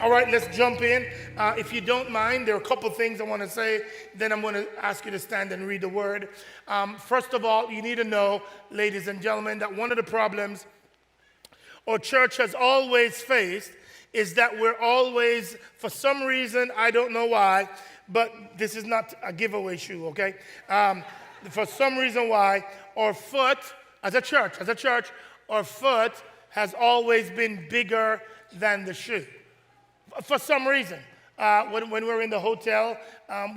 All right, let's jump in. If you don't mind, there are a couple things I want to say. Then I'm going to ask you to stand and read the word. First of all, you need to know, ladies and gentlemen, that one of the problems our church has always faced is that we're always, for some reason, I don't know why, but this is not a giveaway shoe, okay? For some reason why, our foot, as a church, our foot has always been bigger than the shoe. For some reason. When we were in the hotel,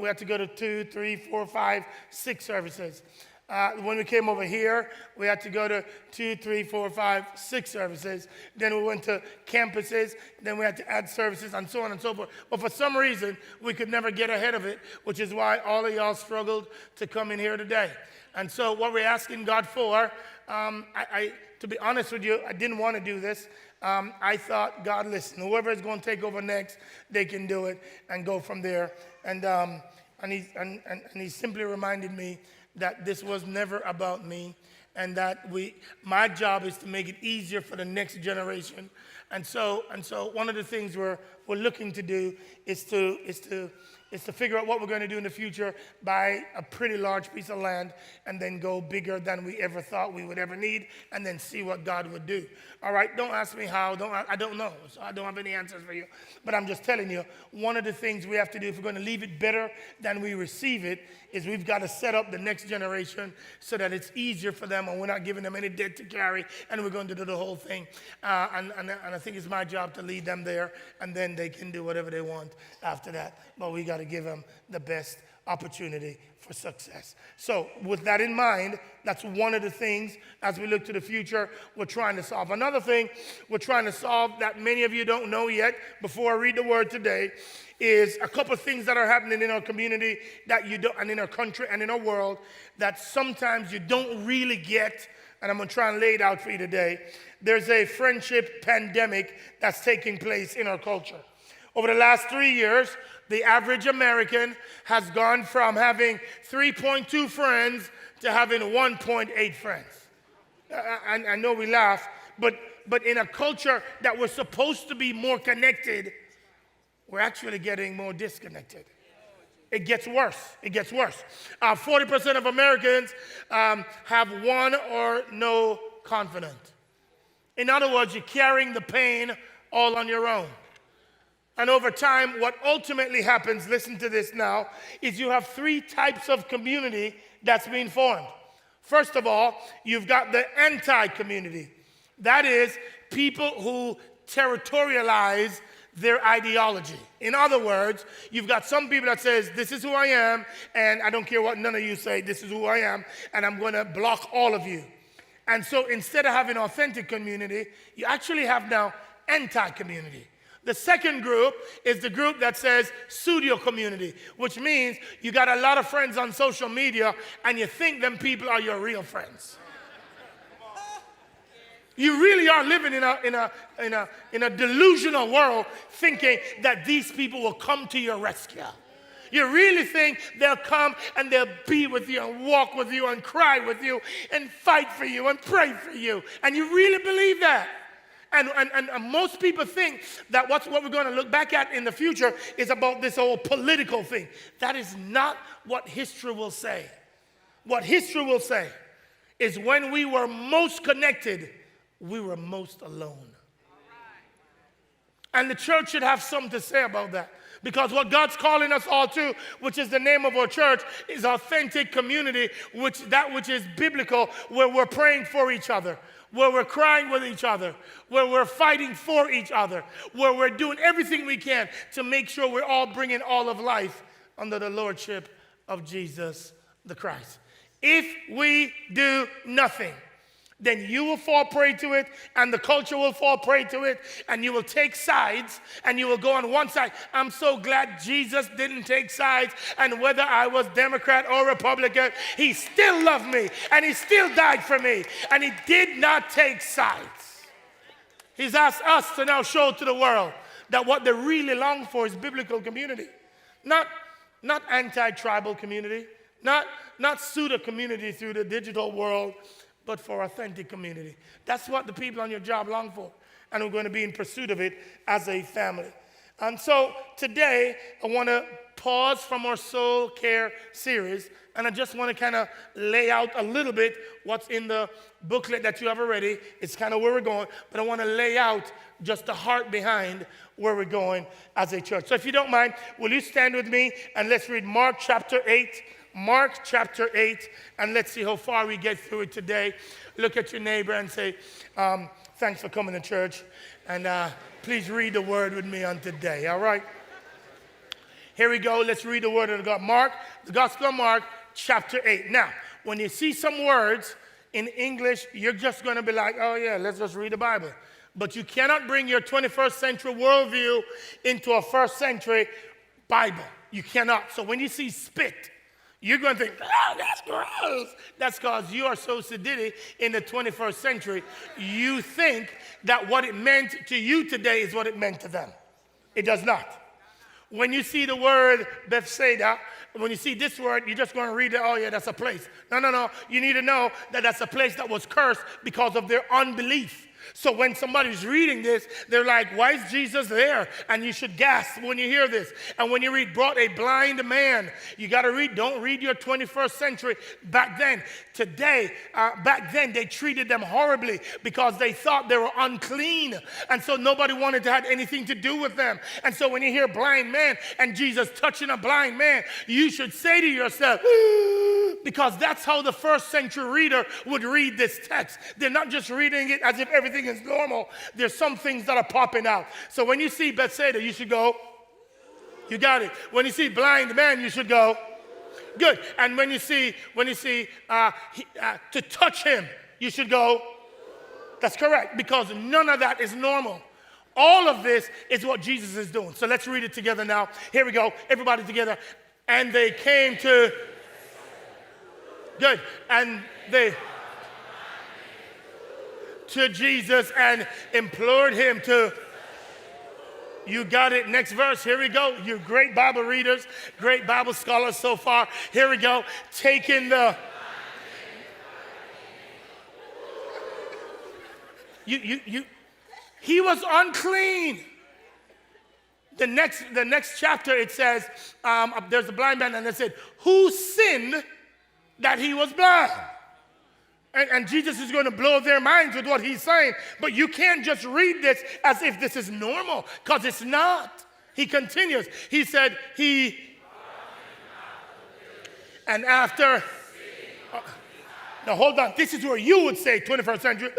we had to go to 2, 3, 4, 5, 6 services. When we came over here, we had to go to 2, 3, 4, 5, 6 services. Then we went to campuses. Then we had to add services and so on and so forth. But for some reason, we could never get ahead of it, which is why all of y'all struggled to come in here today. And so what we're asking God for, to be honest with you, I didn't want to do this. I thought, God, listen, whoever is going to take over next, they can do it and go from there. And he simply reminded me that this was never about me, and that my job is to make it easier for the next generation. And so one of the things we're looking to do is to figure out what we're going to do in the future, buy a pretty large piece of land, and then go bigger than we ever thought we would ever need, and then see what God would do. All right, don't ask me how. I don't know. So I don't have any answers for you. But I'm just telling you, one of the things we have to do if we're going to leave it better than we receive it is we've got to set up the next generation so that it's easier for them, and we're not giving them any debt to carry, and we're going to do the whole thing. And I think it's my job to lead them there, and then they can do whatever they want after that. But we got to give them the best opportunity for success. So with that in mind, that's one of the things as we look to the future we're trying to solve. Another thing we're trying to solve that many of you don't know yet before I read the word today is a couple of things that are happening in our community that you don't, and in our country and in our world, that sometimes you don't really get, and I'm going to try and lay it out for you today. There's a friendship pandemic that's taking place in our culture. Over the last 3 years, the average American has gone from having 3.2 friends to having 1.8 friends. I know we laugh, but in a culture that we're supposed to be more connected, we're actually getting more disconnected. It gets worse. 40% of Americans have one or no confidant. In other words, you're carrying the pain all on your own. And over time, what ultimately happens, listen to this now, is you have 3 types of community that's being formed. First of all, you've got the anti-community. That is, people who territorialize their ideology. In other words, you've got some people that says, this is who I am, and I don't care what none of you say, this is who I am, and I'm going to block all of you. And so instead of having authentic community, you actually have now anti-community. The second group is the group that says pseudo community, which means you got a lot of friends on social media and you think them people are your real friends. You really are living in a delusional world thinking that these people will come to your rescue. You really think they'll come and they'll be with you and walk with you and cry with you and fight for you and pray for you. And you really believe that. And most people think that what we're going to look back at in the future is about this whole political thing. That is not what history will say. What history will say is when we were most connected, we were most alone. And the church should have something to say about that. Because what God's calling us all to, which is the name of our church, is authentic community, which is biblical, where we're praying for each other, where we're crying with each other, where we're fighting for each other, where we're doing everything we can to make sure we're all bringing all of life under the lordship of Jesus the Christ. If we do nothing, then you will fall prey to it, and the culture will fall prey to it, and you will take sides, and you will go on one side. I'm so glad Jesus didn't take sides, and whether I was Democrat or Republican, he still loved me, and he still died for me, and he did not take sides. He's asked us to now show to the world that what they really long for is biblical community, not anti-tribal community, not pseudo community through the digital world, but for authentic community. That's what the people on your job long for. And we're going to be in pursuit of it as a family. And so today, I want to pause from our soul care series, and I just want to kind of lay out a little bit what's in the booklet that you have already. It's kind of where we're going, but I want to lay out just the heart behind where we're going as a church. So if you don't mind, will you stand with me and let's read Mark chapter 8. Mark chapter 8, and let's see how far we get through it today. Look at your neighbor and say, thanks for coming to church, and please read the word with me on today, all right? Here we go. Let's read the word of God. Mark, the Gospel of Mark, chapter 8. Now, when you see some words in English, you're just going to be like, oh, yeah, let's just read the Bible. But you cannot bring your 21st century worldview into a first century Bible. You cannot. So when you see spit, you're going to think, oh, that's gross. That's because you are so sedated in the 21st century. You think that what it meant to you today is what it meant to them. It does not. When you see the word Bethsaida, when you see this word, you're just going to read it, oh, yeah, that's a place. No. You need to know that that's a place that was cursed because of their unbelief. So when somebody's reading this, they're like, why is Jesus there? And you should gasp when you hear this. And when you read, brought a blind man, you got to read, don't read your 21st century back then. Today, back then, they treated them horribly because they thought they were unclean. And so nobody wanted to have anything to do with them. And so when you hear blind man and Jesus touching a blind man, you should say to yourself, because that's how the first century reader would read this text. They're not just reading it as if everything is normal. There's some things that are popping out. So when you see Bethsaida, you should go, you got it. When you see blind man, you should go, good. And when you see to touch him, you should go, that's correct, because none of that is normal. All of this is what Jesus is doing. So let's read it together now. Here we go. Everybody together. And they came to, good, and they to Jesus and implored him to, you got it. Next verse. Here we go. You great Bible readers, great Bible scholars so far. Here we go. Taking the, he was unclean. The next chapter it says, there's a blind man and it said, who sinned that he was blind? And Jesus is going to blow their minds with what he's saying. But you can't just read this as if this is normal, because it's not. He continues. He said, and after, now hold on. This is where you would say 21st century,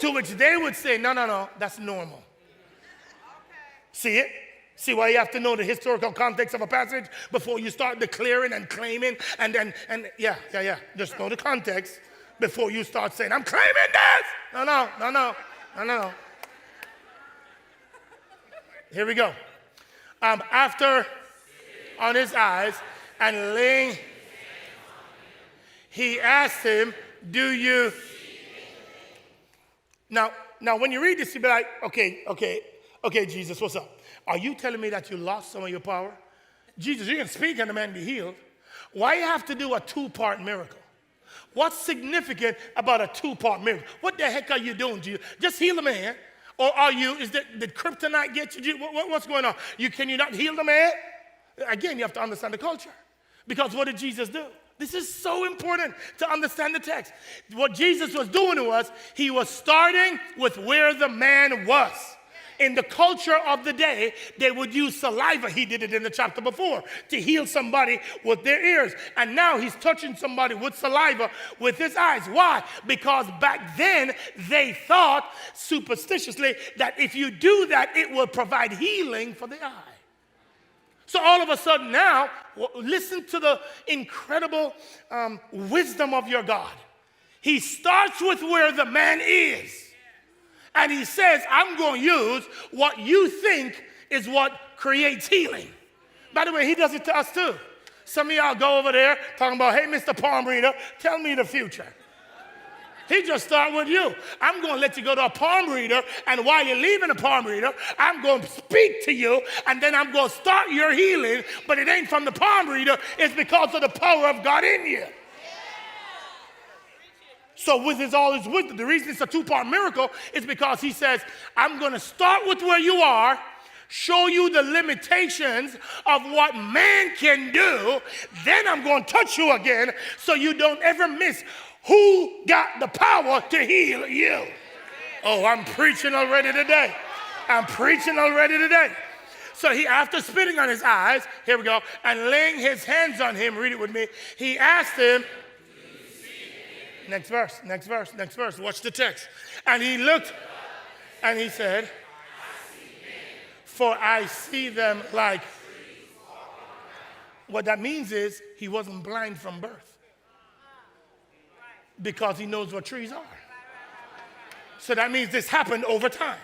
to which they would say, no, that's normal. See it? See why you have to know the historical context of a passage before you start declaring and claiming and yeah. Just know the context before you start saying, I'm claiming this. No. Here we go. After on his eyes and laying, he asked him, do you? Now when you read this, you'll be like, okay, Jesus, what's up? Are you telling me that you lost some of your power? Jesus, you can speak and the man be healed. Why you have to do a two-part miracle? What's significant about a two-part miracle? What the heck are you doing? Do you just heal the man? Or did kryptonite get you? What's going on? Can you not heal the man? Again, you have to understand the culture. Because what did Jesus do? This is so important to understand the text. What Jesus was doing to us, he was starting with where the man was. In the culture of the day, they would use saliva. He did it in the chapter before to heal somebody with their ears. And now he's touching somebody with saliva with his eyes. Why? Because back then they thought superstitiously that if you do that, it will provide healing for the eye. So all of a sudden now, listen to the incredible wisdom of your God. He starts with where the man is. And he says, I'm going to use what you think is what creates healing. By the way, he does it to us too. Some of y'all go over there talking about, hey, Mr. Palm Reader, tell me the future. He just start with you. I'm going to let you go to a palm reader, and while you're leaving the palm reader, I'm going to speak to you, and then I'm going to start your healing, but it ain't from the palm reader. It's because of the power of God in you. So with all his wisdom, the reason it's a two-part miracle is because he says, I'm going to start with where you are, show you the limitations of what man can do, then I'm going to touch you again so you don't ever miss who got the power to heal you. Oh, I'm preaching already today. I'm preaching already today. So he, after spitting on his eyes, here we go, and laying his hands on him, read it with me, he asked him, next verse, watch the text. And he looked and he said, for I see them like. What that means is he wasn't blind from birth because he knows what trees are. So that means this happened over time.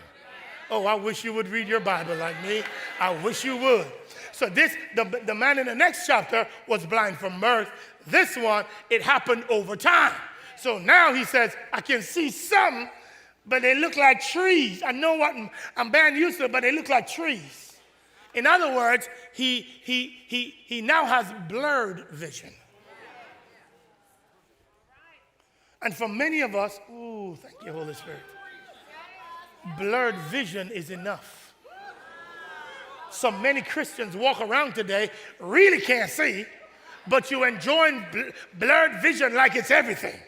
Oh, I wish you would read your Bible like me. I wish you would. So this, the man in the next chapter was blind from birth. This one, it happened over time. So now he says, I can see some, but they look like trees. I know what I'm bad used to, but they look like trees. In other words, he now has blurred vision. And for many of us, ooh, thank you, Holy Spirit. Blurred vision is enough. So many Christians walk around today, really can't see, but you're enjoying blurred vision like it's everything.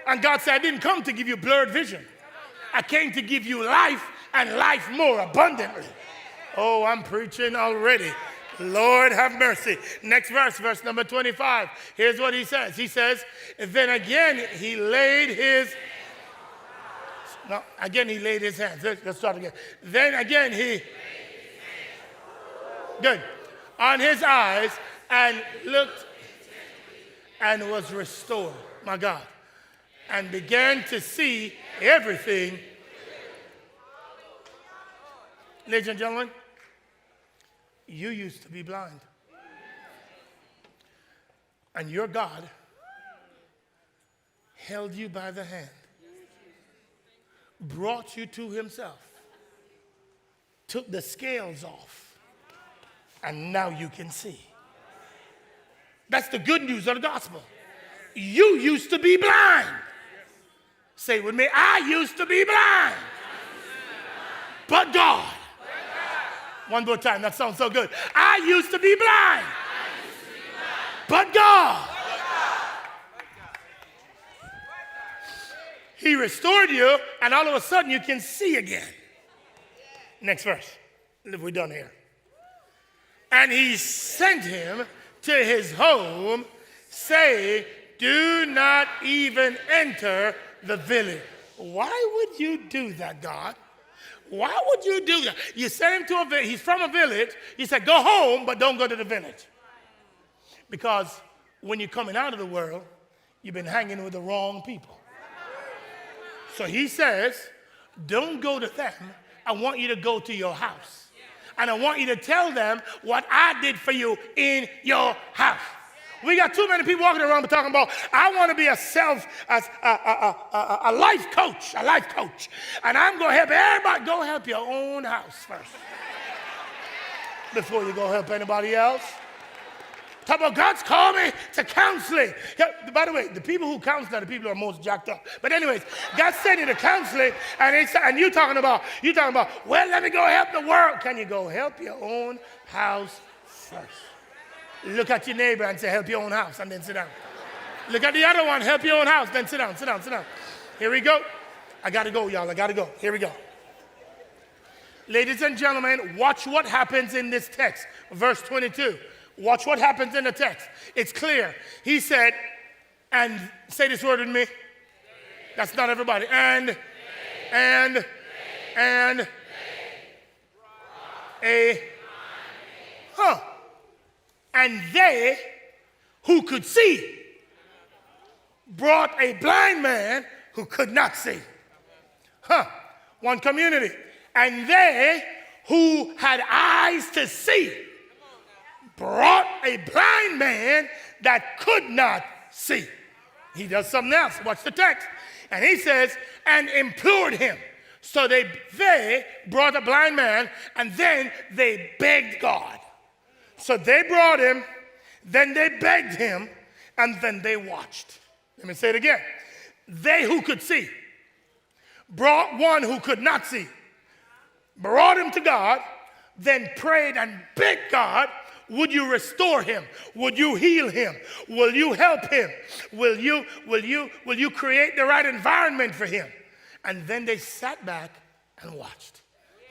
And God said, I didn't come to give you blurred vision. I came to give you life and life more abundantly. Oh, I'm preaching already. Lord have mercy. Next verse, verse number 25. Here's what he says. He says, then again he laid his... No, again he laid his hands. Let's start again. Then again he... Good. On his eyes and looked and was restored. My God. And began to see everything. Ladies and gentlemen, you used to be blind. And your God held you by the hand, brought you to himself, took the scales off, and now you can see. That's the good news of the gospel. You used to be blind. Say it with me, I used to be blind. But God. One more time, that sounds so good. I used to be blind. But God. He restored you, and all of a sudden you can see again. Next verse. We're done here. And he sent him to his home, saying, do not even enter the village. Why would you do that, God? Why would you do that? You sent him to a village. He's from a village. You said, go home, but don't go to the village. Because when you're coming out of the world, you've been hanging with the wrong people. So he says, don't go to them. I want you to go to your house. And I want you to tell them what I did for you in your house. We got too many people walking around talking about, I want to be a life coach, and I'm going to help everybody. Go help your own house first before you go help anybody else. Talk about God's called me to counseling. Yeah, by the way, the people who counsel are the people who are most jacked up. But anyways, God sent you to counseling, and you're talking about, well, let me go help the world. Can you go help your own house first? Look at your neighbor and say, help your own house, and then sit down. Look at the other one, help your own house, then sit down. Here we go. I got to go, y'all. I got to go. Here we go. Ladies and gentlemen, watch what happens in this text. Verse 22. Watch what happens in the text. It's clear. He said, and say this word with me. That's not everybody. And they who could see brought a blind man who could not see. One community. And they who had eyes to see brought a blind man that could not see. He does something else. Watch the text. And he says, and implored him. So they brought a blind man, and then they begged God. So they brought him, then they begged him, and then they watched. Let me say it again. They who could see brought one who could not see, brought him to God, then prayed and begged God, would you restore him? Would you heal him? Will you help him? Will you create the right environment for him? And then they sat back and watched.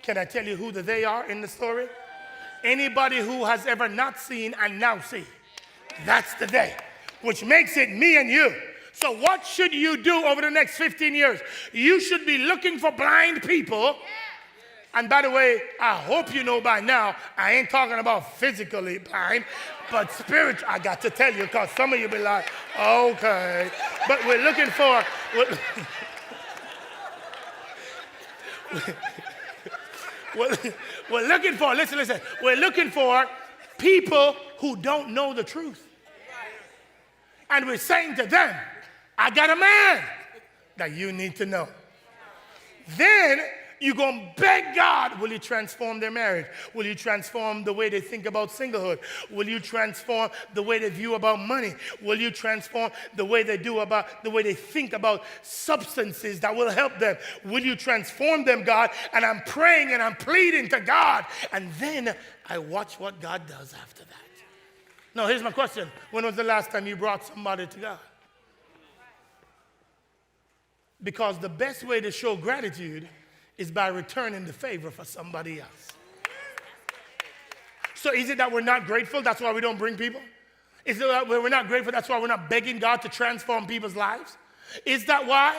Can I tell you who they are in the story? Anybody who has ever not seen and now see. That's the day, which makes it me and you. So what should you do over the next 15 years? You should be looking for blind people. And by the way, I hope you know by now, I ain't talking about physically blind, but spiritual. I got to tell you, because some of you be like, okay. But we're looking for... We're looking for, listen, we're looking for people who don't know the truth. And we're saying to them, I got a man that you need to know. Then you're going to beg God, will you transform their marriage? Will you transform the way they think about singlehood? Will you transform the way they view about money? Will you transform the way they think about substances that will help them? Will you transform them, God? And I'm praying and I'm pleading to God. And then I watch what God does after that. Now, here's my question. When was the last time you brought somebody to God? Because the best way to show gratitude is by returning the favor for somebody else. So is it that we're not grateful? That's why we don't bring people? Is it that we're not grateful? That's why we're not begging God to transform people's lives? Is that why?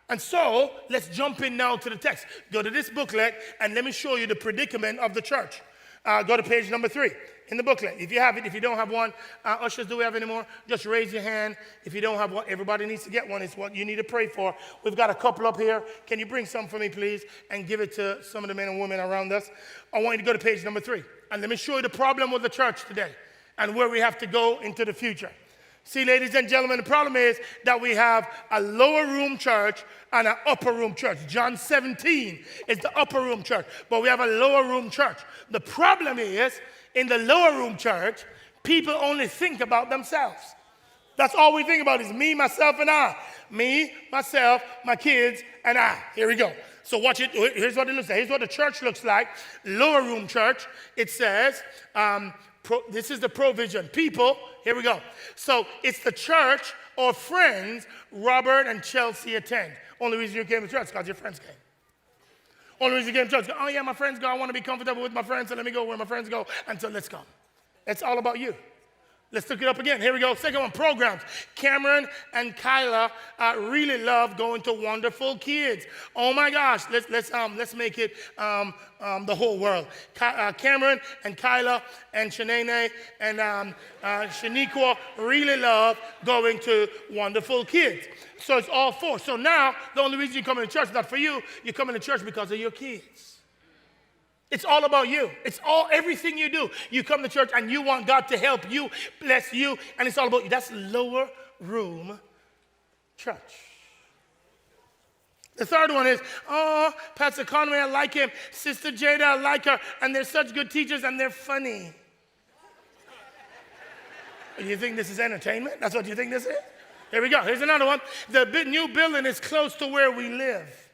And so let's jump in now to the text. Go to this booklet and let me show you the predicament of the church. Go to page number 3 in the booklet. If you have it, if you don't have one, ushers, do we have any more? Just raise your hand. If you don't have one, everybody needs to get one. It's what you need to pray for. We've got a couple up here. Can you bring some for me, please, and give it to some of the men and women around us? I want you to go to page number 3. And let me show you the problem with the church today and where we have to go into the future. See, ladies and gentlemen, the problem is that we have a lower room church and an upper room church. John 17 is the upper room church, but we have a lower room church. The problem is, in the lower room church, people only think about themselves. That's all we think about is me, myself, and I. Me, myself, my kids, and I. Here we go. So watch it. Here's what it looks like. Here's what the church looks like. Lower room church, it says, this is the provision. People, here we go. So it's the church or friends Robert and Chelsea attend. Only reason you came to church is because your friends came. Only reason you came to church, oh yeah, my friends go. I want to be comfortable with my friends, so let me go where my friends go. And so let's go. It's all about you. Let's look it up again. Here we go. Second one, programs. Cameron and Kyla really love going to Wonderful Kids. Oh my gosh, let's make it the whole world. Cameron and Kyla and Shanae and Shaniqua really love going to Wonderful Kids. So it's all 4. So now the only reason you come into church is not for you. You come into church because of your kids. It's all about you. It's everything you do. You come to church and you want God to help you, bless you, and it's all about you. That's lower room church. The third one is, oh, Pastor Conway, I like him. Sister Jada, I like her. And they're such good teachers and they're funny. You think this is entertainment? That's what you think this is? Here we go. Here's another one. The new building is close to where we live.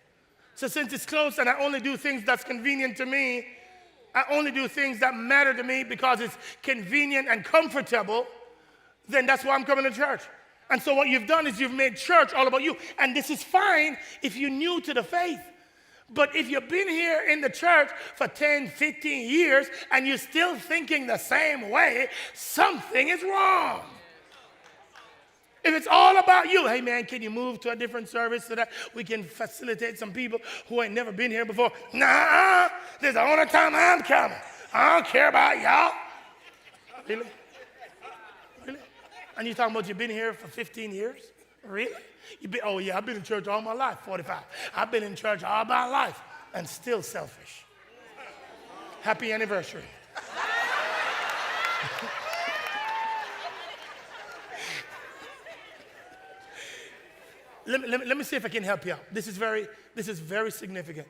So since it's close and I only do things that's convenient to me, I only do things that matter to me because it's convenient and comfortable, then that's why I'm coming to church. And so what you've done is you've made church all about you. And this is fine if you're new to the faith. But if you've been here in the church for 10, 15 years and you're still thinking the same way, something is wrong. If it's all about you, hey man, can you move to a different service so that we can facilitate some people who ain't never been here before? Nah, this is the only time I'm coming. I don't care about y'all. Really? Really? And you're talking about you've been here for 15 years? Really? Oh yeah, I've been in church all my life, 45. I've been in church all my life and still selfish. Happy anniversary. Let me see if I can help you out. This is very significant.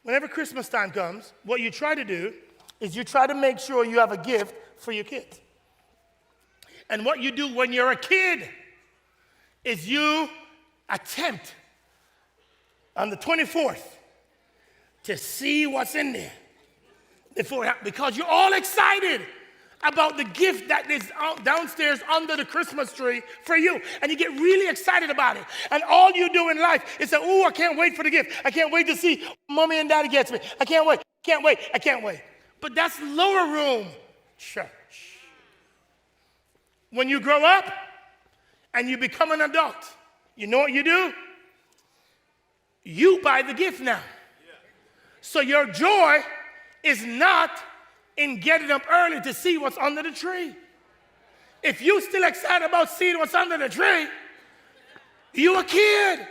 Whenever Christmas time comes, what you try to do is you try to make sure you have a gift for your kids. And what you do when you're a kid is you attempt on the 24th to see what's in there. before it happens, because you're all excited about the gift that is downstairs under the Christmas tree for you. And you get really excited about it. And all you do in life is say, oh, I can't wait for the gift. I can't wait to see mommy and daddy gets me. I can't wait, can't wait, I can't wait. But that's lower room church. When you grow up and you become an adult, you know what you do? You buy the gift now. So your joy is not in getting up early to see what's under the tree. If you're still excited about seeing what's under the tree, you a kid.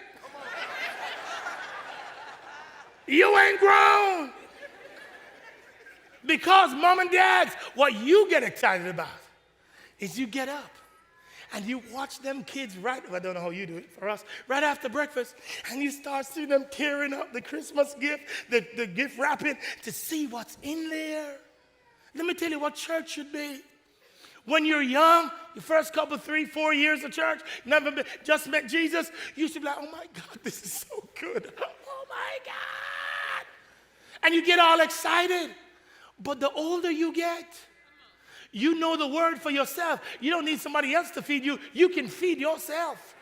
You ain't grown. Because mom and dads, what you get excited about is you get up and you watch them kids I don't know how you do it for us, right after breakfast, and you start seeing them tearing up the Christmas gift, the gift wrapping to see what's in there. Let me tell you what church should be. When you're young, your first couple, 3, 4 years of church, just met Jesus, you should be like, oh my God, this is so good. Oh my God. And you get all excited. But the older you get, you know the word for yourself. You don't need somebody else to feed you. You can feed yourself.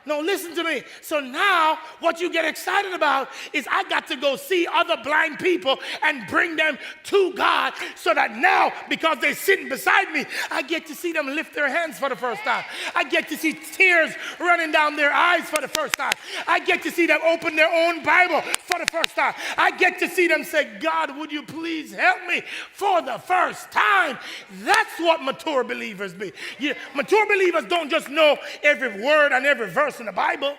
No, listen to me. So now what you get excited about is I got to go see other blind people and bring them to God, so that now, because they're sitting beside me, I get to see them lift their hands for the first time. I get to see tears running down their eyes for the first time. I get to see them open their own Bible for the first time. I get to see them say, God, would you please help me, for the first time. That's what mature believers be. Mature believers don't just know every word and every verse in the Bible.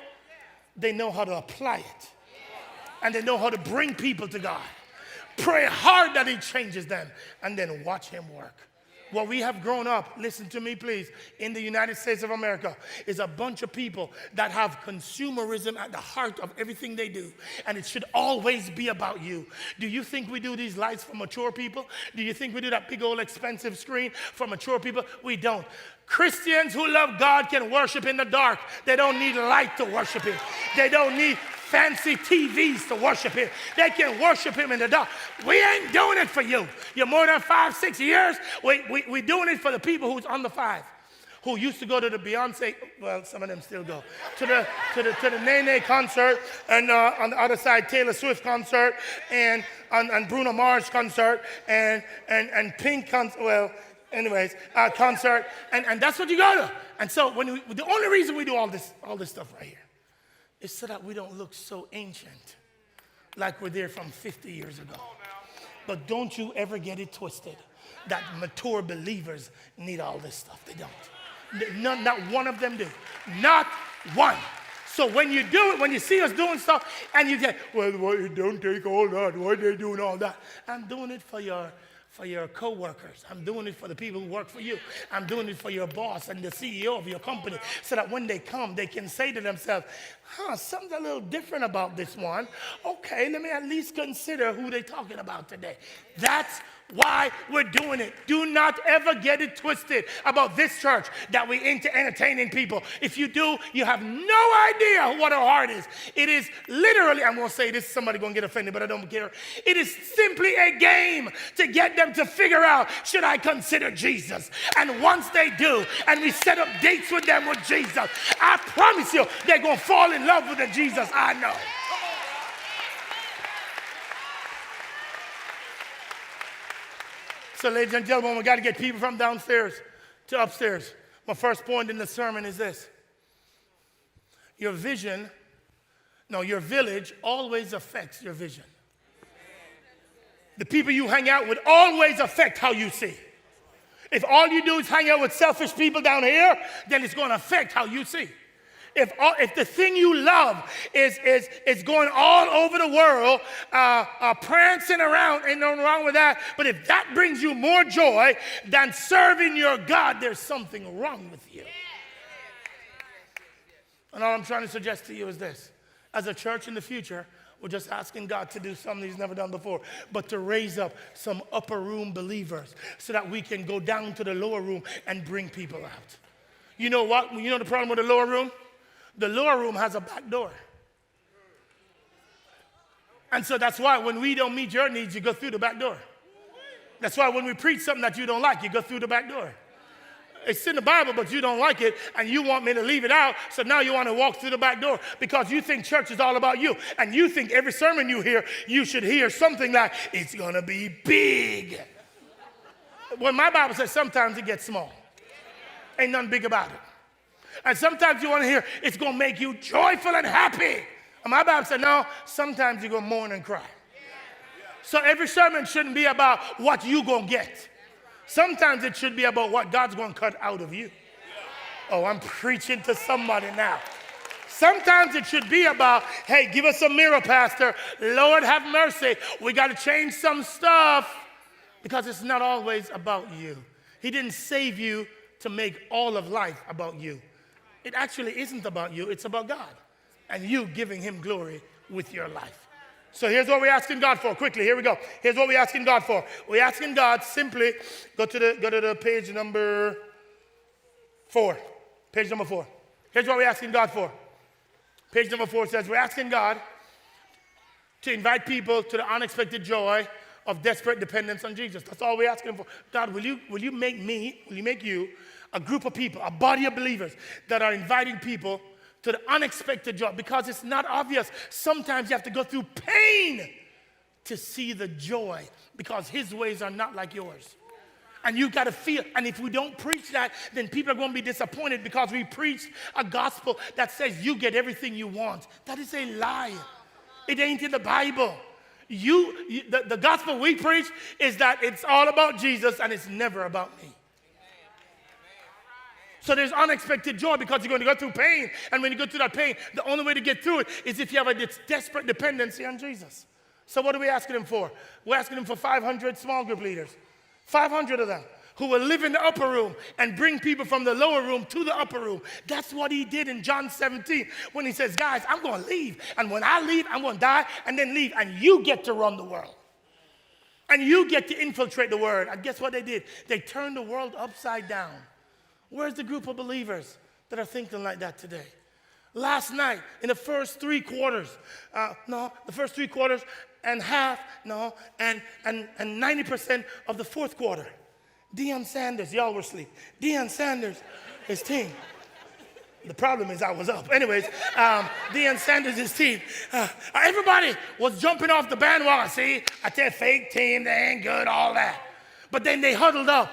They know how to apply it, and they know how to bring people to God. Pray hard that he changes them, and then watch him work. What we have grown up, listen to me please, in the United States of America is a bunch of people that have consumerism at the heart of everything they do. And it should always be about you. Do you think we do these lights for mature people? Do you think we do that big old expensive screen for mature people? We don't. Christians who love God can worship in the dark. They don't need light to worship him. They don't need fancy TVs to worship him. They can worship him in the dark. We ain't doing it for you. You're more than 5, 6 years. We doing it for the people who's under 5, who used to go to the Beyonce, well, some of them still go, to the Nene concert, and on the other side, Taylor Swift concert, and Bruno Mars concert, and Pink concert, well, anyways, concert, and that's what you go to. And so the only reason we do all this stuff right here is so that we don't look so ancient, like we're there from 50 years ago. But don't you ever get it twisted that mature believers need all this stuff. They don't. Not one of them do. Not one. So when you do it, when you see us doing stuff, and you say, well, don't take all that. Why are they doing all that? I'm doing it for your co-workers. I'm doing it for the people who work for you. I'm doing it for your boss and the CEO of your company, so that when they come, they can say to themselves, something's a little different about this one. Okay, let me at least consider who they're talking about today. That's why we're doing it. Do not ever get it twisted about this church that we're into entertaining people. If you do, you have no idea what our heart is. It is literally, I'm going to say this, somebody going to get offended, but I don't care. It is simply a game to get them to figure out, should I consider Jesus? And once they do, and we set up dates with them with Jesus, I promise you, they're going to fall in love with the Jesus I know. So, ladies and gentlemen, we got to get people from downstairs to upstairs. My first point in the sermon is this. Your village always affects your vision. The people you hang out with always affect how you see. If all you do is hang out with selfish people down here, then it's going to affect how you see. If the thing you love is going all over the world, prancing around, ain't nothing wrong with that. But if that brings you more joy than serving your God, there's something wrong with you. And all I'm trying to suggest to you is this. As a church in the future, we're just asking God to do something he's never done before, but to raise up some upper room believers so that we can go down to the lower room and bring people out. You know what? You know the problem with the lower room? The lower room has a back door. And so that's why when we don't meet your needs, you go through the back door. That's why when we preach something that you don't like, you go through the back door. It's in the Bible, but you don't like it, and you want me to leave it out, so now you want to walk through the back door because you think church is all about you, and you think every sermon you hear, you should hear something like, it's going to be big. When my Bible says sometimes it gets small. Ain't nothing big about it. And sometimes you want to hear, it's going to make you joyful and happy. And my Bible said, no, sometimes you're going to mourn and cry. So every sermon shouldn't be about what you're going to get. Sometimes it should be about what God's going to cut out of you. Oh, I'm preaching to somebody now. Sometimes it should be about, hey, give us a mirror, Pastor. Lord, have mercy. We got to change some stuff. Because it's not always about you. He didn't save you to make all of life about you. It actually isn't about you. It's about God. And you giving him glory with your life. So here's what we're asking God for. Quickly, here we go. Here's what we're asking God for. We're asking God simply, go to the page number 4. Page number 4. Here's what we're asking God for. Page number 4 says, we're asking God to invite people to the unexpected joy of desperate dependence on Jesus. That's all we're asking for. God, will you make you a group of people, a body of believers that are inviting people to the unexpected joy, because it's not obvious. Sometimes you have to go through pain to see the joy, because his ways are not like yours. And you got to feel, and if we don't preach that, then people are going to be disappointed because we preach a gospel that says you get everything you want. That is a lie. It ain't in the Bible. The gospel we preach is that it's all about Jesus and it's never about me. So there's unexpected joy because you're going to go through pain. And when you go through that pain, the only way to get through it is if you have a desperate dependency on Jesus. So what are we asking him for? We're asking him for 500 small group leaders. 500 of them who will live in the upper room and bring people from the lower room to the upper room. That's what he did in John 17 when he says, guys, I'm going to leave. And when I leave, I'm going to die and then leave. And you get to run the world. And you get to infiltrate the world. And guess what they did? They turned the world upside down. Where's the group of believers that are thinking like that today? Last night, in the first 3 quarters, the first 3 quarters and half, and 90% of the fourth quarter, Deion Sanders, y'all were asleep. Deion Sanders, his team. The problem is I was up. Anyways, Deion Sanders, his team. Everybody was jumping off the bandwagon. See, I tell you, fake team, they ain't good, all that. But then they huddled up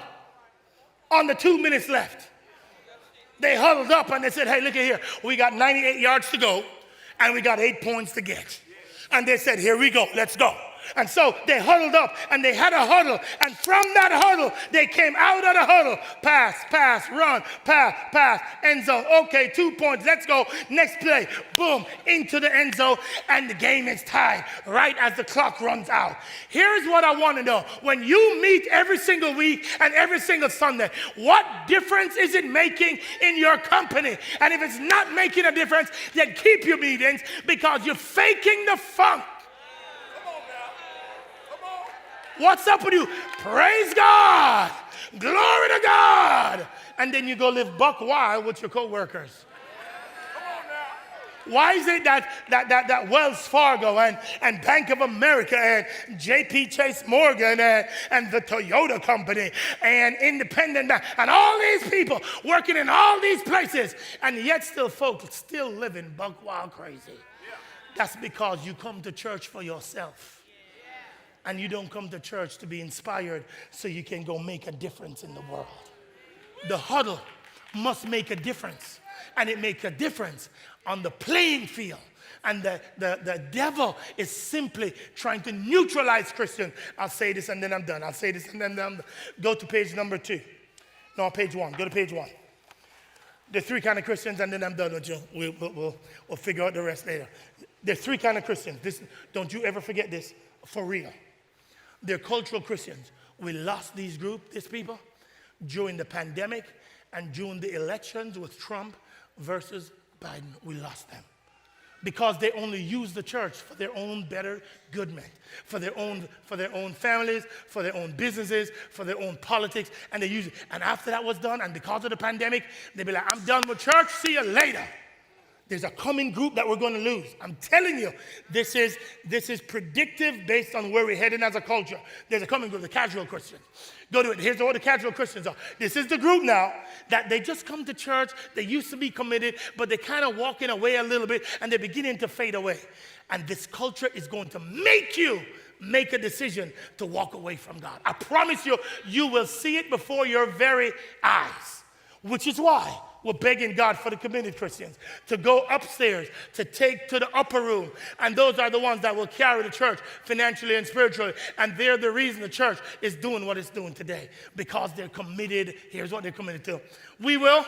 on the 2 minutes left. They huddled up and they said, hey, look at here. We got 98 yards to go and we got 8 points to get. And they said, here we go, let's go. And so they huddled up and they had a huddle. And from that huddle, they came out of the huddle. Pass, run, pass, end zone. Okay, 2 points, let's go. Next play, boom, into the end zone. And the game is tied right as the clock runs out. Here's what I want to know. When you meet every single week and every single Sunday, what difference is it making in your company? And if it's not making a difference, then keep your meetings because you're faking the funk. What's up with you? Praise God. Glory to God. And then you go live buck wild with your co-workers. Why is it that Wells Fargo and Bank of America and J.P. Chase Morgan and the Toyota Company and Independent Bank and all these people working in all these places and yet still folks still living buck wild crazy? That's because you come to church for yourself. And you don't come to church to be inspired so you can go make a difference in the world. The huddle must make a difference. And it makes a difference on the playing field. And the devil is simply trying to neutralize Christians. I'll say this and then I'm done. I'll say this and then I'm done. Go to page number 2. No, page 1. Go to page 1. There's 3 kind of Christians and then I'm done with you. We'll figure out the rest later. There's 3 kind of Christians. Don't you ever forget this. For real. They're cultural Christians. We lost these people, during the pandemic and during the elections with Trump versus Biden. We lost them because they only use the church for their own better goodment, for their own families, for their own businesses, for their own politics, and they use it. And after that was done, and because of the pandemic, they'd be like, I'm done with church, see you later. There's a coming group that we're going to lose. I'm telling you, this is predictive based on where we're heading as a culture. There's a coming group, the casual Christians. Go to it. Here's what the casual Christians are. This is the group now that they just come to church. They used to be committed, but they're kind of walking away a little bit, and they're beginning to fade away. And this culture is going to make you make a decision to walk away from God. I promise you, you will see it before your very eyes, which is why we're begging God for the committed Christians to go upstairs, to take to the upper room. And those are the ones that will carry the church financially and spiritually. And they're the reason the church is doing what it's doing today, because they're committed. Here's what they're committed to. We will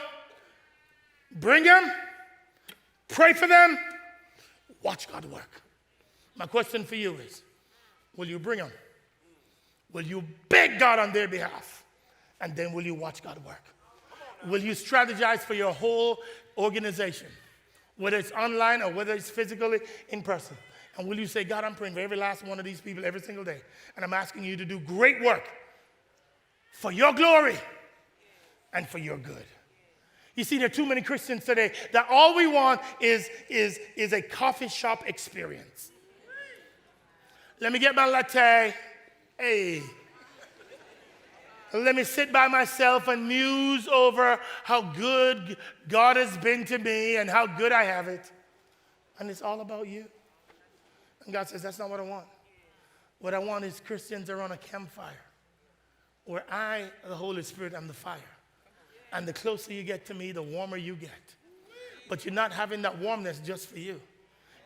bring them, pray for them, watch God work. My question for you is, will you bring them? Will you beg God on their behalf? And then will you watch God work? Will you strategize for your whole organization, whether it's online or whether it's physically in person? And will you say, God, I'm praying for every last one of these people every single day, and I'm asking you to do great work for your glory and for your good. You see, there are too many Christians today that all we want is a coffee shop experience. Let me get my latte. Hey. Let me sit by myself and muse over how good God has been to me and how good I have it. And it's all about you. And God says, that's not what I want. What I want is Christians around a campfire where I, the Holy Spirit, am the fire. And the closer you get to me, the warmer you get. But you're not having that warmness just for you.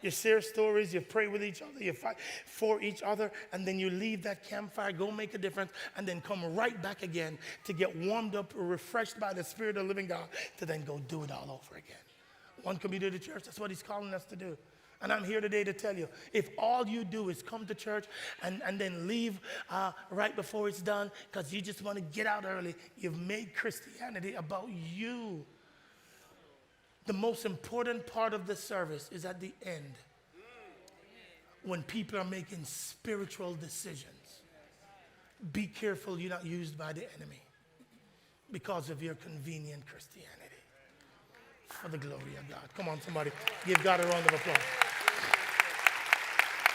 You share stories, you pray with each other, you fight for each other, and then you leave that campfire, go make a difference, and then come right back again to get warmed up or refreshed by the Spirit of the living God to then go do it all over again. One community church, that's what he's calling us to do. And I'm here today to tell you, if all you do is come to church and then leave right before it's done because you just want to get out early, you've made Christianity about you. The most important part of the service is at the end, when people are making spiritual decisions. Be careful you're not used by the enemy because of your convenient Christianity. For the glory of God. Come on, somebody. Give God a round of applause.